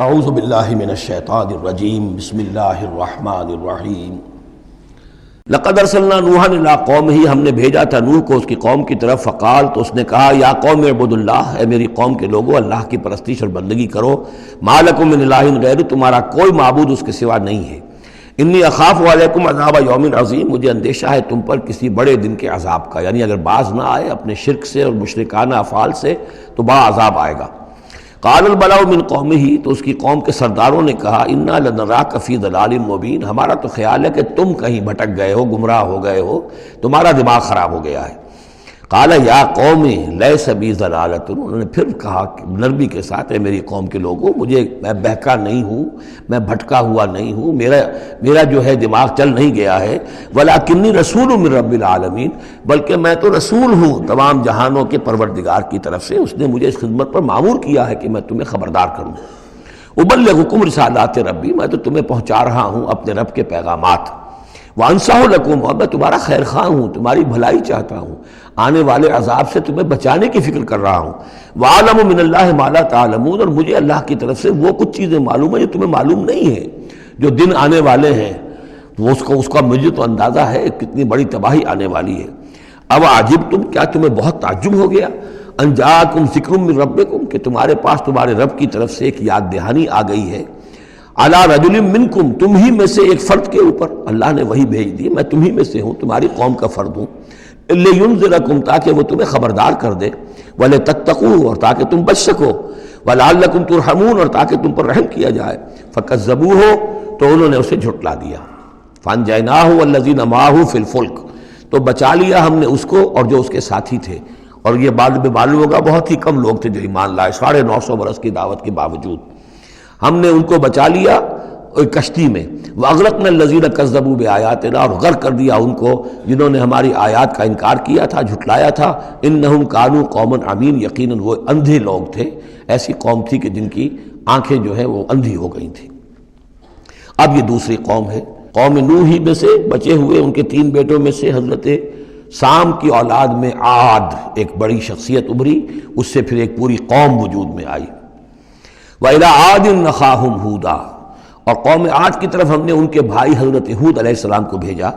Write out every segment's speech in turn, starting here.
اعوذ باللہ من الشیطان الرجیم بسم اللہ الرحمن الرحیم لقد ارسلنا نوحا الی قومہ، ہم نے بھیجا تھا نوح کو اس کی قوم کی طرف، فقال تو اس نے کہا یا قوم اعبدوا اللہ، اے میری قوم کے لوگو اللہ کی پرستش اور بندگی کرو، ما لکم من الہ غیر، تمہارا کوئی معبود اس کے سوا نہیں ہے، انی اخاف علیکم عذاب یوم عظیم، مجھے اندیشہ ہے تم پر کسی بڑے دن کے عذاب کا، یعنی اگر باز نہ آئے اپنے شرک سے اور مشرکانہ افعال سے تو بڑا عذاب آئے گا۔ قال الملأ من قومہ، تو اس کی قوم کے سرداروں نے کہا انا لنراک فی ضلال مبین، ہمارا تو خیال ہے کہ تم کہیں بھٹک گئے ہو، گمراہ ہو گئے ہو، تمہارا دماغ خراب ہو گیا ہے۔ قال یا قوم لیس بی ضلالۃ، انہوں نے پھر کہا نرمی کے ساتھ، اے میری قوم کے لوگوں، میں بہکا نہیں ہوں، میں بھٹکا ہوا نہیں ہوں، میرا جو ہے دماغ چل نہیں گیا ہے، ولکنی رسول من رب العالمین، بلکہ میں تو رسول ہوں تمام جہانوں کے پروردگار کی طرف سے، اس نے مجھے اس خدمت پر مامور کیا ہے کہ میں تمہیں خبردار کروں۔ ابلغکم رسالات ربی، میں تو تمہیں پہنچا رہا ہوں اپنے رب کے پیغامات، وانصح لکم، اور میں تمہارا خیر خواہ ہوں، تمہاری بھلائی چاہتا ہوں، آنے والے عذاب سے تمہیں بچانے کی فکر کر رہا ہوں۔ وَأَعْلَمُ مِنَ اللَّهِ مَا لَا تَعْلَمُونَ، اور مجھے اللہ کی طرف سے وہ کچھ چیزیں معلوم ہیں جو تمہیں معلوم نہیں ہیں، جو دن آنے والے ہیں وہ اس کا مجھے تو اندازہ ہے کتنی بڑی تباہی آنے والی ہے۔ اب عجبتم، کیا تمہیں بہت تعجب ہو گیا، ان جاءکم ذکر من ربکم، کہ تمہارے پاس تمہارے رب کی طرف سے ایک یاد دہانی آ گئی ہے، علی رجل منکم، تم ہی میں سے ایک فرد کے اوپر اللہ نے وہی بھیج دی، میں تم ہی میں سے ہوں، تمہاری قوم کا فرد ہوں، لینذرکم، تاکہ وہ تمہیں خبردار کر دے، ولتتقوا، اور تاکہ تم بچ سکو، ولعلکم ترحمون، اور تاکہ تم پر رحم کیا جائے، فکذبوہ، تو انہوں نے اسے جھٹلا دیا، فانجیناہ والذین معہ فی الفلک، تو بچا لیا ہم نے اس کو اور جو اس کے ساتھی تھے، اور یہ بعد میں معلوم ہوگا بہت ہی کم لوگ تھے جو ایمان لائے، 950 برس کی دعوت کے باوجود ہم نے ان کو بچا لیا ایک کشتی میں، وَأَغْرَقْنَا الَّذِينَ كَذَّبُوا بِآيَاتِنَا، اور غرق کر دیا ان کو جنہوں نے ہماری آیات کا انکار کیا تھا، جھٹلایا تھا، إِنَّهُمْ كَانُوا قَوْمًا عَمِينَ، یقیناً وہ اندھے لوگ تھے، ایسی قوم تھی کہ جن کی آنکھیں جو ہیں وہ اندھی ہو گئی تھیں۔ اب یہ دوسری قوم ہے، قوم نوح ہی میں سے بچے ہوئے ان کے 3 بیٹوں میں سے حضرت سام کی اولاد میں عاد ایک بڑی شخصیت ابھری، اس سے پھر ایک پوری قوم وجود میں آئی۔ وَإِلَىٰ عَادٍ أَخَاهُمْ هُودًا، اور قوم عاد کی طرف ہم نے ان کے بھائی حضرت ہود علیہ السلام کو بھیجا،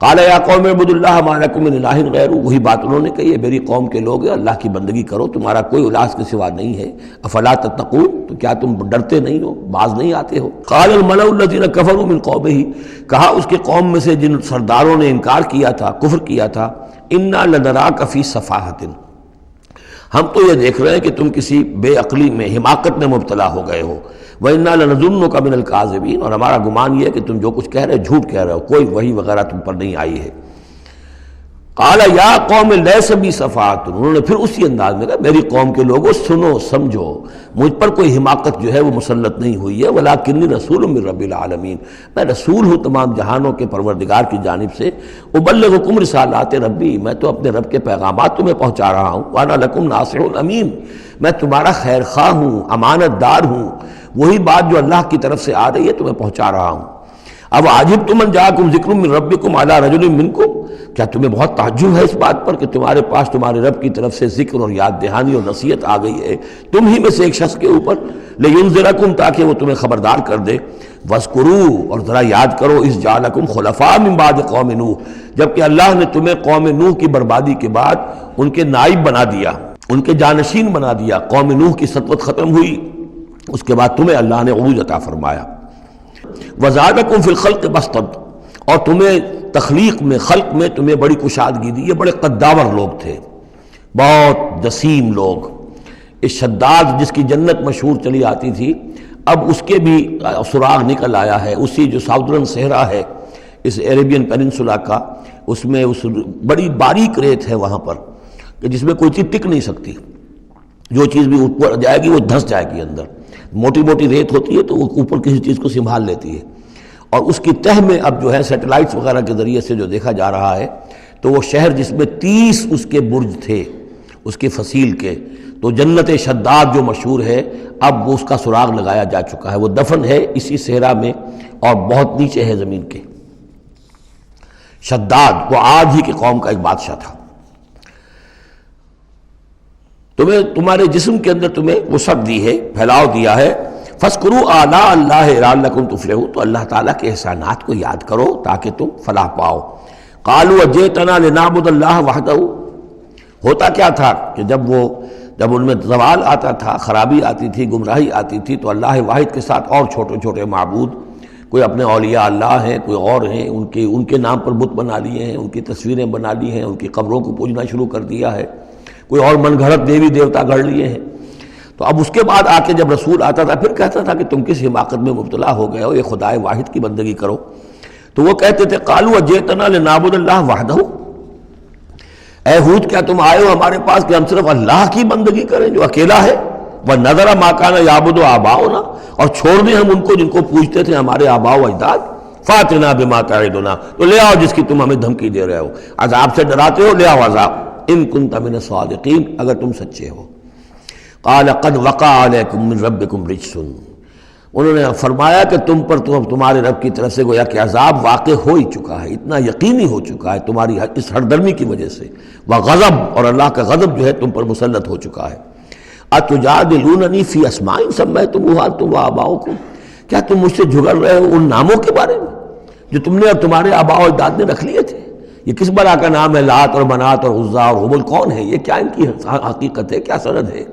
قَالَ يَا قَوْمِ اعْبُدُوا اللَّهَ مَا لَكُم مِّنْ إِلَٰهٍ غَيْرُهُ، وہی بات انہوں نے کہی ہے، میری قوم کے لوگ اللہ کی بندگی کرو، تمہارا کوئی الہ کے سوا نہیں ہے، افلا تتقون، تو کیا تم ڈرتے نہیں ہو، باز نہیں آتے ہو۔ قَالَ الْمَلَأُ الَّذِينَ كَفَرُوا مِنْ قَوْمِهِ، کہا اس کے قوم میں سے جن سرداروں نے انکار کیا تھا، کفر کیا تھا، إِنَّا لَنَرَاكَ فِي سَفَاهَةٍ، ہم تو یہ دیکھ رہے ہیں کہ تم کسی بے عقلی میں، حماقت میں مبتلا ہو گئے ہو، وَإِنَّا لَنَظُنُّكَ مِنَ الْكَاذِبِينَ، اور ہمارا گمان یہ ہے کہ تم جو کچھ کہہ رہے ہو جھوٹ کہہ رہے ہو، کوئی وحی وغیرہ تم پر نہیں آئی ہے۔ قَالَ يَا قَوْمِ لَيْسَ بِي سَفَاهَةٌ، انہوں نے پھر اسی انداز میں کہا میری قوم کے لوگوں سنو سمجھو، مجھ پر کوئی حماقت جو ہے وہ مسلط نہیں ہوئی ہے، وَلَٰكِنِّي رَسُولٌ مِّن رَّبِّ الْعَالَمِينَ، میں رسول ہوں تمام جہانوں کے پروردگار کی جانب سے، أُبَلِّغُكُمْ رِسَالَاتِ رَبِّي، میں تو اپنے رب کے پیغامات تمہیں پہنچا رہا ہوں، وَأَنَا لَكُمْ نَاصِحٌ أَمِينٌ، میں تمہارا خیر خواہ ہوں، امانت دار ہوں، وہی بات جو اللہ کی طرف سے آ رہی ہے تمہیں پہنچا رہا ہوں۔ اب عجبتم ان جاءکم ذکر من ربکم علی رجل منکم، کیا تمہیں بہت تعجب ہے اس بات پر کہ تمہارے پاس تمہارے رب کی طرف سے ذکر اور یاد دہانی اور نصیحت آ گئی ہے تم ہی میں سے ایک شخص کے اوپر، لینذرکم، تاکہ وہ تمہیں خبردار کر دے، واذکروا، اور ذرا یاد کرو، اذ جعلکم خلفاء من بعد قوم نوح، جبکہ اللہ نے تمہیں قوم نوح کی بربادی کے بعد ان کے نائب بنا دیا، ان کے جانشین بنا دیا، قوم نوح کی سطوت ختم ہوئی، اس کے بعد تمہیں اللہ نے عروج عطا فرمایا۔ وَزَادَكُمْ فِي الْخَلْقِ بَسْطَةً، اور تمہیں تخلیق میں، خلق میں تمہیں بڑی کشادگی دی، یہ بڑے قداور لوگ تھے، بہت جسیم لوگ، اس شداد جس کی جنت مشہور چلی آتی تھی، اب اس کے بھی سراغ نکل آیا ہے، اسی جو ساؤدرن صحرا ہے اس عربین پیننسولا کا، اس میں اس بڑی باریک ریت ہے وہاں پر کہ جس میں کوئی چیز ٹک نہیں سکتی، جو چیز بھی اوپر جائے گی وہ دھنس جائے گی اندر، موٹی موٹی ریت ہوتی ہے تو وہ اوپر کسی چیز کو سنبھال لیتی ہے، اور اس کی تہ میں اب جو ہے سیٹلائٹس وغیرہ کے ذریعے سے جو دیکھا جا رہا ہے، تو وہ شہر جس میں 30 اس کے برج تھے اس کے فصیل کے، تو جنت شداد جو مشہور ہے اب وہ اس کا سراغ لگایا جا چکا ہے، وہ دفن ہے اسی صحرا میں اور بہت نیچے ہے زمین کے۔ شداد وہ عاد ہی کی قوم کا ایک بادشاہ تھا۔ تمہیں تمہارے جسم کے اندر تمہیں وسعت دی ہے، پھیلاؤ دیا ہے، فَاذْكُرُوا آلَاءَ اللَّهِ لَعَلَّكُمْ تُفْلِحُونَ، تو اللہ تعالیٰ کے احسانات کو یاد کرو تاکہ تم فلاح پاؤ۔ قَالُوا أَجِئْتَنَا لِنَعْبُدَ اللَّهَ وَحْدَهُ، ہوتا کیا تھا کہ جب ان میں زوال آتا تھا، خرابی آتی تھی، گمراہی آتی تھی، تو اللہ واحد کے ساتھ اور چھوٹے چھوٹے معبود، کوئی اپنے اولیاء اللہ ہیں، کوئی اور ہیں، ان کے نام پر بت بنا لیے ہیں، ان کی تصویریں بنا لی ہیں، ان کی قبروں کو پوجنا شروع کر دیا ہے، کوئی اور من گھڑت دیوی دیوتا گڑھ لیے ہیں۔ تو اب اس کے بعد آ کے جب رسول آتا تھا پھر کہتا تھا کہ تم کس حماقت میں مبتلا ہو گئے ہو، یہ خدائے واحد کی بندگی کرو۔ تو وہ کہتے تھے قالوا اجئتنا لنعبد اللہ وحدہ، اے ہود کیا تم آئے ہو ہمارے پاس کہ ہم صرف اللہ کی بندگی کریں جو اکیلا ہے، وَنَذَرَ مَا كَانَ يَعْبُدُ آبَاؤُنَا، اور چھوڑ دیں ہم ان کو جن کو پوجتے تھے ہمارے آباء و اجداد۔ فَأْتِنَا بِمَا تَعِدُنَا، تو لے آؤ جس کی تم ہمیں دھمکی دے رہے ہو، عذاب سے ڈراتے ہو، لے آؤ عذاب، إِن كُنتَ مِنَ الصَّادِقِينَ، اگر تم سچے ہو۔ قَالَ قَدْ وَقَعَ عَلَيْكُم مِّن رَّبِّكُمْ رِجْسٌ، انہوں نے فرمایا کہ تم پر تمہارے رب کی طرف سے گویا کہ عذاب واقع ہو ہی چکا ہے، اتنا یقینی ہو چکا ہے تمہاری اس ہردرمی کی وجہ سے، وغضب، اور اللہ کا غضب جو ہے تم پر مسلط ہو چکا ہے۔ اتجادلوننی فی اسماء سمیتموها انتم وآباؤکم، کیا تم مجھ سے جھگڑ رہے ہو ان ناموں کے بارے میں جو تم نے اور تمہارے آباء و اجداد نے رکھ لیے تھے؟ یہ کس بلا کا نام ہے؟ لات اور منات اور عزا اور ہبل کون ہے یہ؟ کیا ان کی حقیقت ہے؟ کیا سند ہے؟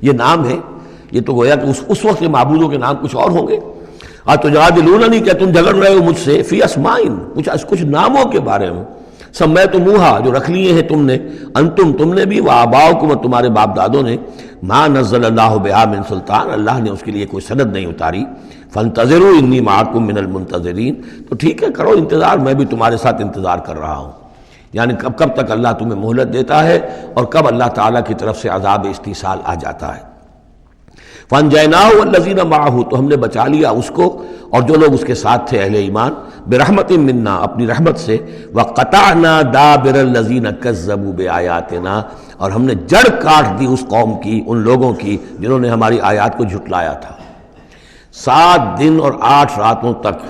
یہ نام ہے، یہ تو گویا کہ اس وقت کے معبودوں کے نام کچھ اور ہوں گے۔ اتجادلوننی، کیا تم جھگڑ رہے ہو مجھ سے فی اسماء، کچھ ناموں کے بارے میں، سمیتموہا، جو رکھ لیے ہیں تم نے، انتم، تم نے بھی، وآباؤکم، اور تمہارے باپ دادوں نے، ما نزل اللہ بہا من سلطان، اللہ نے اس کے لیے کوئی سند نہیں اتاری۔ فانتظروا انی معکم من المنتظرین، تو ٹھیک ہے کرو انتظار، میں بھی تمہارے ساتھ انتظار کر رہا ہوں۔ یعنی کب تک اللہ تمہیں مہلت دیتا ہے اور کب اللہ تعالیٰ کی طرف سے عذاب استیصال آ جاتا ہے۔ فَأَنْجَيْنَاهُ وَالَّذِينَ مَعَهُ، تو ہم نے بچا لیا اس کو اور جو لوگ اس کے ساتھ تھے اہل ایمان، بِرَحْمَةٍ مِنَّا، اپنی رحمت سے، وَقَطَعْنَا دَابِرَ الَّذِينَ كَذَّبُوا بِآيَاتِنَا، اور ہم نے جڑ کاٹ دی اس قوم کی، ان لوگوں کی جنہوں نے ہماری آیات کو جھٹلایا تھا۔ 7 دن اور 8 راتوں تک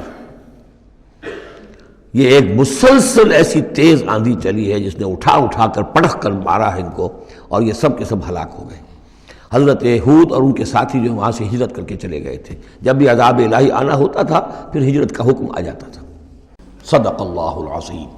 یہ ایک مسلسل ایسی تیز آندھی چلی ہے جس نے اٹھا کر پٹخ کر مارا ہے ان کو، اور یہ سب کے سب ہلاک ہو گئے۔ حضرت ہود اور ان کے ساتھی جو وہاں سے ہجرت کر کے چلے گئے تھے، جب بھی عذاب الہی آنا ہوتا تھا پھر ہجرت کا حکم آ جاتا تھا۔ صدق اللہ العظیم۔